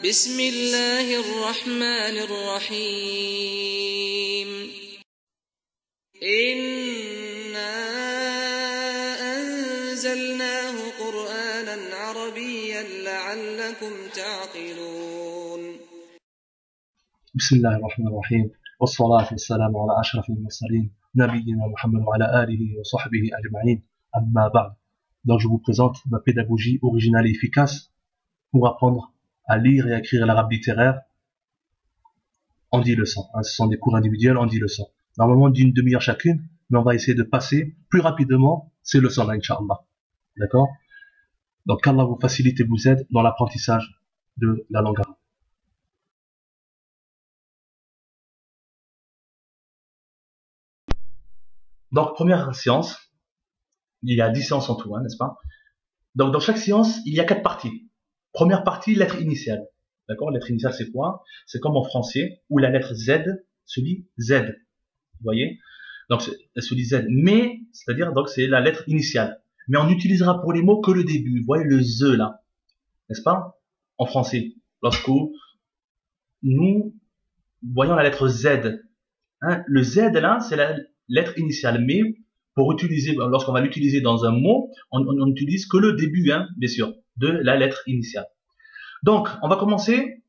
بسم الله الرحمن الرحيم إنا أنزلناه قرآنا عربيا لعلكم تعقلون بسم الله الرحمن الرحيم والصلاة والسلام على أشرف المرسلين نبينا محمد وعلى آله وصحبه أجمعين أما بعد. Donc je vous présente ma pédagogie originale et efficace pour apprendre à lire et à écrire l'arabe littéraire en 10 leçons. Ce sont des cours individuels en 10 leçons. Normalement d'une demi-heure chacune, mais on va essayer de passer plus rapidement ces leçons-là, Inch'Allah. D'accord? Donc qu'Allah vous facilite et vous aide dans l'apprentissage de la langue arabe. Donc première séance, il y a 10 séances en tout, n'est-ce pas? Donc dans chaque séance, il y a 4 parties. Première partie, lettre initiale. D'accord? Lettre initiale, c'est quoi? C'est comme en français, où la lettre Z se lit Z. Vous voyez? Donc, elle se lit Z. Mais, c'est-à-dire, donc, c'est la lettre initiale. Mais on utilisera pour les mots que le début. Vous voyez le Z là? N'est-ce pas? En français. Lorsque nous voyons la lettre Z. Hein? Le Z là, c'est la lettre initiale. Mais, pour utiliser, lorsqu'on va l'utiliser dans un mot, on n'utilise que le début, hein, bien sûr, de la lettre initiale. Donc, on va commencer,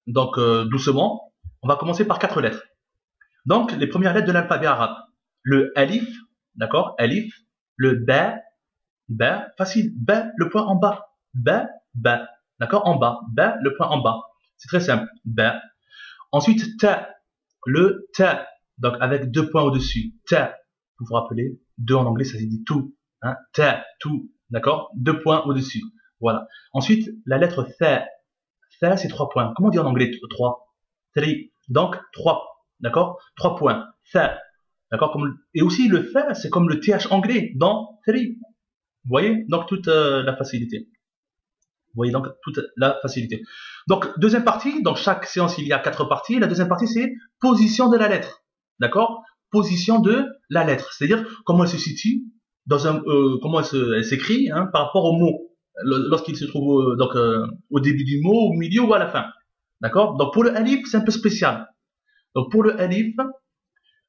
donc doucement, on va commencer par 4 lettres. Donc, les premières lettres de l'alphabet arabe. Le alif, d'accord, alif, le ba, facile, ba, le point en bas, ba, d'accord, en bas, ba, le point en bas. C'est très simple, ba. Ensuite, ta, le ta, donc avec 2 points au-dessus, ta. Vous vous rappelez, 2 en anglais, ça se dit tout, hein, ta, tout, d'accord, 2 points au-dessus. Voilà. Ensuite, la lettre tha. Tha, c'est 3 points. Comment on dit en anglais 3? 3. Donc, 3. D'accord? 3 points. Tha. D'accord? Et aussi, le tha, c'est comme le th anglais dans 3. Vous voyez? Donc, toute la facilité. Vous voyez donc toute la facilité. Donc, deuxième partie. Dans chaque séance, il y a 4 parties. La deuxième partie, c'est position de la lettre. D'accord? Position de la lettre. C'est-à-dire, comment elle se situe dans un, comment elle s'écrit, hein, par rapport au mot. Lorsqu'il se trouve donc au début du mot, au milieu ou à la fin. D'accord? Donc pour le alif, c'est un peu spécial. Donc pour le alif,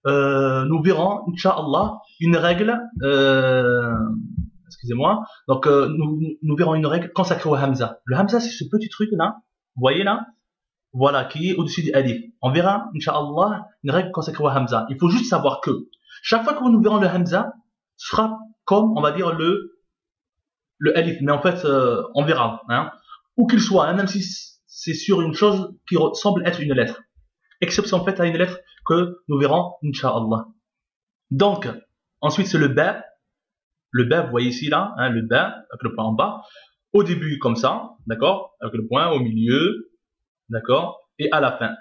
nous verrons, Inch'Allah, une règle, excusez-moi, donc nous verrons une règle consacrée au Hamza. Le Hamza, c'est ce petit truc là, vous voyez là? Voilà, qui est au-dessus du alif. On verra, Inch'Allah, une règle consacrée au Hamza. Il faut juste savoir que chaque fois que nous verrons le Hamza, ce sera comme, on va dire, le alif, mais en fait, on verra, hein, où qu'il soit, hein, même si c'est sur une chose qui semble être une lettre. Exception faite à une lettre que nous verrons, Inch'Allah. Donc, ensuite, c'est le ba. Le ba, vous voyez ici, là, hein, le ba, avec le point en bas. Au début, comme ça, d'accord, avec le point au milieu, d'accord, et à la fin.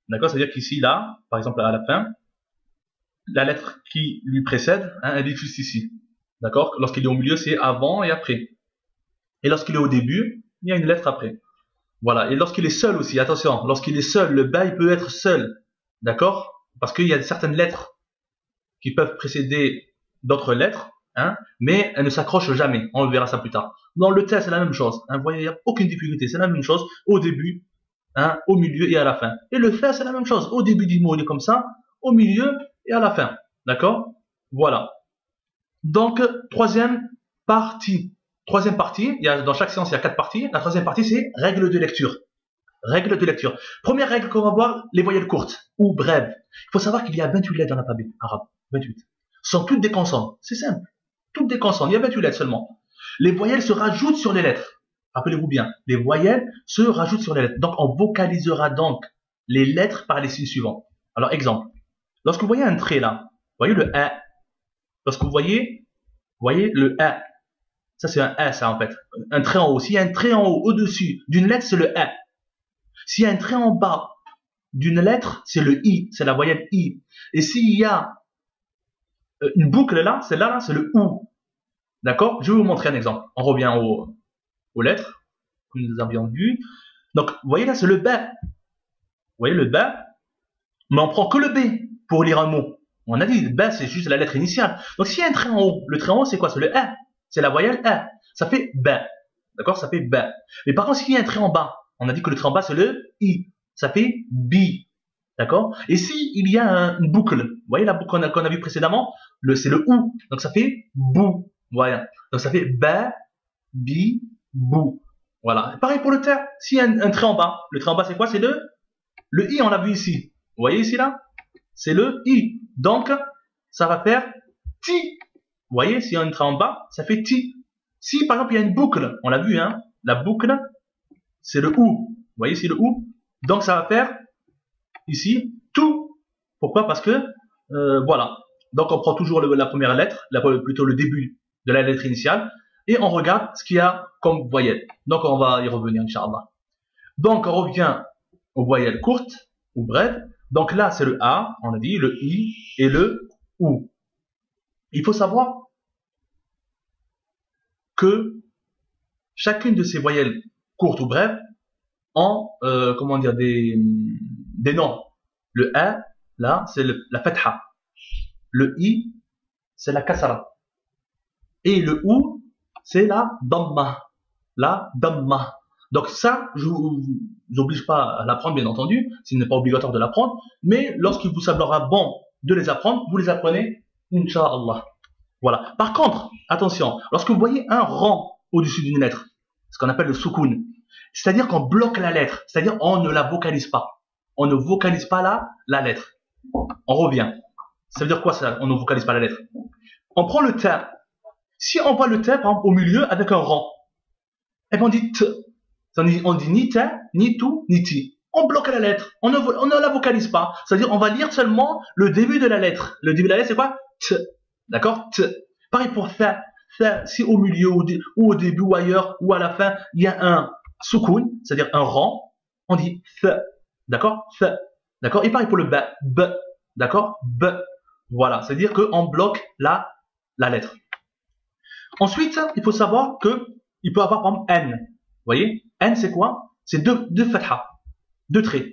D'accord, c'est-à-dire qu'ici, là, par exemple, à la fin, la lettre qui lui précède, hein, elle est juste ici. D'accord? Lorsqu'il est au milieu, c'est avant et après. Et lorsqu'il est au début, il y a une lettre après. Voilà. Et lorsqu'il est seul aussi, attention, lorsqu'il est seul, le ba, il peut être seul. D'accord? Parce qu'il y a certaines lettres qui peuvent précéder d'autres lettres, hein, mais elles ne s'accrochent jamais. On verra ça plus tard. Dans le ta, c'est la même chose. Hein, vous voyez, il n'y a aucune difficulté. C'est la même chose au début, hein, au milieu et à la fin. Et le tha, c'est la même chose. Au début du mot, il est comme ça, au milieu et à la fin. D'accord? Voilà. Donc, troisième partie. Troisième partie, dans chaque séance, il y a 4 parties. La troisième partie, c'est règles de lecture. Règles de lecture. Première règle qu'on va voir, les voyelles courtes ou brèves. Il faut savoir qu'il y a 28 lettres dans l'alphabet arabe. 28. Ce sont toutes des consonnes. C'est simple. Toutes des consonnes. Il y a 28 lettres seulement. Les voyelles se rajoutent sur les lettres. Rappelez-vous bien. Les voyelles se rajoutent sur les lettres. Donc, on vocalisera donc les lettres par les signes suivants. Alors, exemple. Lorsque vous voyez un trait là, vous voyez le A. Lorsque vous voyez le A. Ça, c'est un A, ça, en fait. Un trait en haut. S'il y a un trait en haut, au-dessus d'une lettre, c'est le A. S'il y a un trait en bas d'une lettre, c'est le I. C'est la voyelle I. Et s'il y a une boucle là, celle-là, là, c'est le OU. D'accord? Je vais vous montrer un exemple. On revient aux lettres que nous avions vues. Donc, vous voyez là, c'est le B. Vous voyez le B? Mais on prend que le B pour lire un mot. On a dit, le B, c'est juste la lettre initiale. Donc, s'il y a un trait en haut, le trait en haut, c'est quoi? C'est le A. C'est la voyelle A. Ça fait B. D'accord? Ça fait B. Mais par contre, s'il y a un trait en bas, On a dit que le trait en bas, c'est le I. Ça fait bi. D'accord? Et si il y a une boucle, vous voyez la boucle qu'on a vu précédemment, c'est le OU. Donc ça fait bou. Voilà. Donc ça fait ba, bi, bou. Voilà. Pareil pour le T. S'il y a un trait en bas, le trait en bas, c'est quoi? C'est le I, on l'a vu ici. Vous voyez ici, là? C'est le I. Donc, ça va faire ti. Vous voyez, s'il y a un trait en bas, ça fait ti. Si, par exemple, il y a une boucle, on l'a vu, hein? La boucle, c'est le OU. Vous voyez ici le OU? Donc, ça va faire ici tout. Pourquoi? Parce que, voilà. Donc, on prend toujours la première lettre, plutôt le début de la lettre initiale, et on regarde ce qu'il y a comme voyelle. Donc, on va y revenir, Inch'Allah. Donc, on revient aux voyelles courtes ou brèves. Donc là, c'est le A, on a dit, le I et le OU. Il faut savoir que chacune de ces voyelles courtes ou brèves ont, comment dire, des noms. Le A, là, c'est la fatha. Le I, c'est la kasra. Et le OU, c'est la damma. La damma. Donc ça, je vous oblige pas à l'apprendre, bien entendu, ce n'est pas obligatoire de l'apprendre, mais lorsqu'il vous semblera bon de les apprendre, vous les apprenez, Inch'Allah. Voilà. Par contre, attention, lorsque vous voyez un rang au-dessus d'une lettre, ce qu'on appelle le soukoun, c'est-à-dire qu'on bloque la lettre, c'est-à-dire on ne la vocalise pas. On ne vocalise pas la lettre. On revient. Ça veut dire quoi ça, on ne vocalise pas la lettre? On prend le ta. Si on voit le ta, par exemple, au milieu avec un rang, et bien on dit t. On dit ni ta, ni tout, ni ti. On bloque la lettre. On ne la vocalise pas. C'est-à-dire, on va lire seulement le début de la lettre. Le début de la lettre, c'est quoi? T. D'accord? T. Pareil pour fa. Fa, si au milieu, ou au début, ou ailleurs, ou à la fin, il y a un soukoun, c'est-à-dire un rang, on dit fa. D'accord? Fa. D'accord? Et pareil pour le ba. B. D'accord? B. Voilà. C'est-à-dire qu'on bloque la lettre. Ensuite, il faut savoir que il peut avoir, par exemple, N. Vous voyez? N, c'est quoi? C'est deux fatha, deux traits.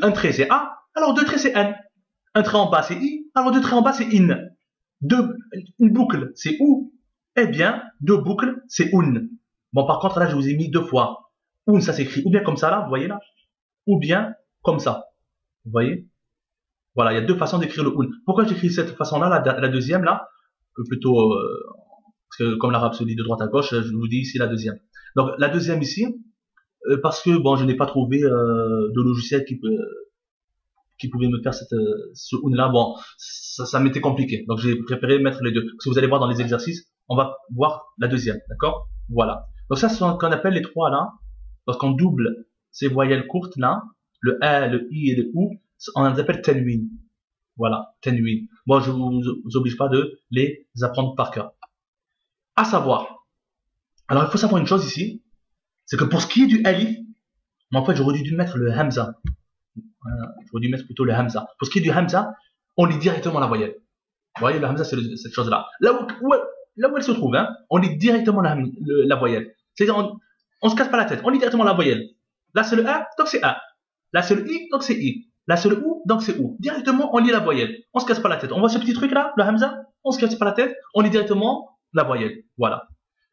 Un trait, c'est A, alors deux traits, c'est N. Un trait en bas, c'est I, alors deux traits en bas, c'est IN. Une boucle, c'est OU. Eh bien, deux boucles, c'est UN. Bon, par contre, là, je vous ai mis deux fois. UN, ça s'écrit ou bien comme ça, là, vous voyez là, ou bien comme ça. Vous voyez? Voilà, il y a deux façons d'écrire le UN. Pourquoi j'écris de cette façon-là, la deuxième, là? Plutôt, parce que comme l'arabe se dit de droite à gauche, je vous dis ici la deuxième. Donc, la deuxième ici, parce que bon, je n'ai pas trouvé de logiciel qui pouvait me faire ce UN là. Bon, ça m'était compliqué, donc j'ai préféré mettre les deux. Parce que vous allez voir dans les exercices, on va voir la deuxième, d'accord? Voilà. Donc ça, c'est ce qu'on appelle les trois là. Lorsqu'on double ces voyelles courtes là, le A, le I et le OU, on les appelle tanwin. Voilà, tanwin. Bon, je vous oblige pas de les apprendre par cœur. À savoir, alors il faut savoir une chose ici, c'est que pour ce qui est du alif, mais en fait j'aurais dû mettre le hamza. J'aurais dû mettre plutôt le hamza. Pour ce qui est du hamza, on lit directement la voyelle. Vous voyez, le hamza c'est cette chose-là. Là où elle se trouve, hein, on lit directement la voyelle. C'est-à-dire on se casse pas la tête, on lit directement la voyelle. Là c'est le A, donc c'est A. Là c'est le I, donc c'est I. Là c'est le OU, donc c'est OU. Directement on lit la voyelle. On se casse pas la tête. On voit ce petit truc là, le hamza, on se casse pas la tête, on lit directement la voyelle. Voilà.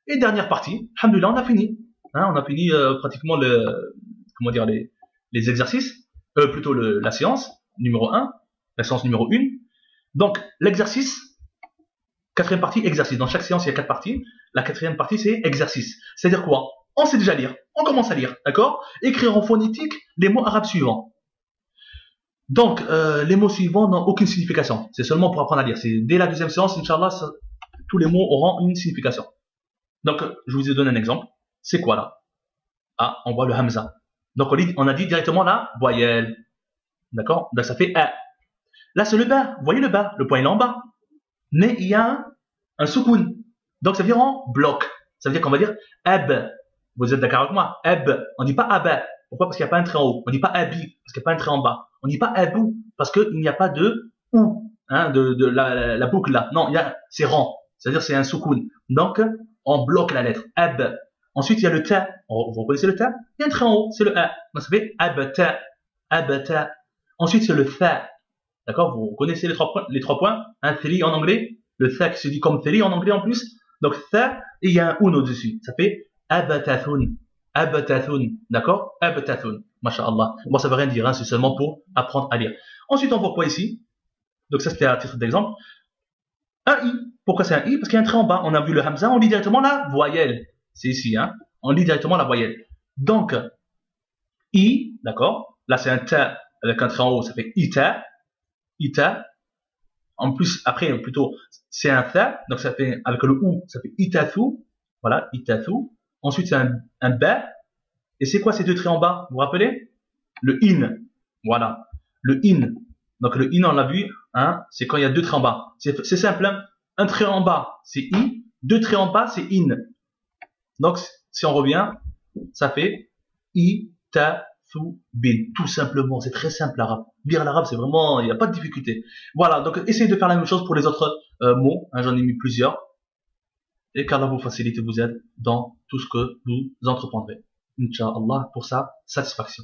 Et dernière partie, alhamdoulilah, on a fini. Hein, on a fini pratiquement les exercices, plutôt la séance numéro 1, la séance numéro 1. Donc, l'exercice, quatrième partie, exercice. Dans chaque séance, il y a 4 parties. La quatrième partie, c'est exercice. C'est-à-dire quoi? On sait déjà lire. On commence à lire, d'accord? Écrire en phonétique les mots arabes suivants. Donc, les mots suivants n'ont aucune signification. C'est seulement pour apprendre à lire. Dès la deuxième séance, Inch'Allah, tous les mots auront une signification. Donc, je vous ai donné un exemple. C'est quoi là? Ah, on voit le hamza. Donc, on a dit directement la voyelle. D'accord? Donc, ça fait A. Là, c'est le bas. Vous voyez le bas? Le point il est en bas. Mais il y a un soukoun. Donc, ça veut dire en bloc. Ça veut dire qu'on va dire ab. Vous êtes d'accord avec moi? Ab. On ne dit pas aba. Pourquoi? Parce qu'il n'y a pas un trait en haut. On ne dit pas abi. Parce qu'il n'y a pas un trait en bas. On ne dit pas abou. Parce qu'il n'y a pas de ou. Hein, de la boucle là. Non, c'est rang. C'est-à-dire c'est un soukoun. Donc, on bloque la lettre. Ab. Ensuite, il y a le ta. Vous reconnaissez le ta? Il y a un trait en haut. C'est le a. Donc, ça fait abta. Abta. Ensuite, c'est le tha. D'accord? Vous connaissez les trois points. Un thri en anglais. Le tha qui se dit comme thri en anglais en plus. Donc, tha, et il y a un un au-dessus. Ça fait abatathun. Abtathun. D'accord? Abtathun. Masha'Allah. Bon, ça veut rien dire, hein, c'est seulement pour apprendre à lire. Ensuite, on voit quoi ici? Donc ça, c'était à titre d'exemple. Un I. Pourquoi c'est un I? Parce qu'il y a un trait en bas. On a vu le hamza, on lit directement la voyelle. C'est ici, hein. On lit directement la voyelle. Donc, I, d'accord? Là, c'est un ta avec un trait en haut, ça fait ita. Ita. En plus, après, plutôt, c'est un tha, donc ça fait, avec le ou, ça fait itathu. Voilà, itathu. Ensuite, c'est un ba. Et c'est quoi ces deux traits en bas? Vous vous rappelez? Le in. Voilà. Le in. Donc, le in, on l'a vu, hein, c'est quand il y a deux traits en bas. C'est simple, hein. Un trait en bas, c'est i. Deux traits en bas, c'est in. Donc, si on revient, ça fait itathu bin. Tout simplement, c'est très simple l'arabe. Lire l'arabe, c'est vraiment, il n'y a pas de difficulté. Voilà, donc essayez de faire la même chose pour les autres mots. Hein, j'en ai mis plusieurs. Et qu'Allah vous facilite et vous aide dans tout ce que vous entreprendrez. Inch'Allah, pour sa satisfaction.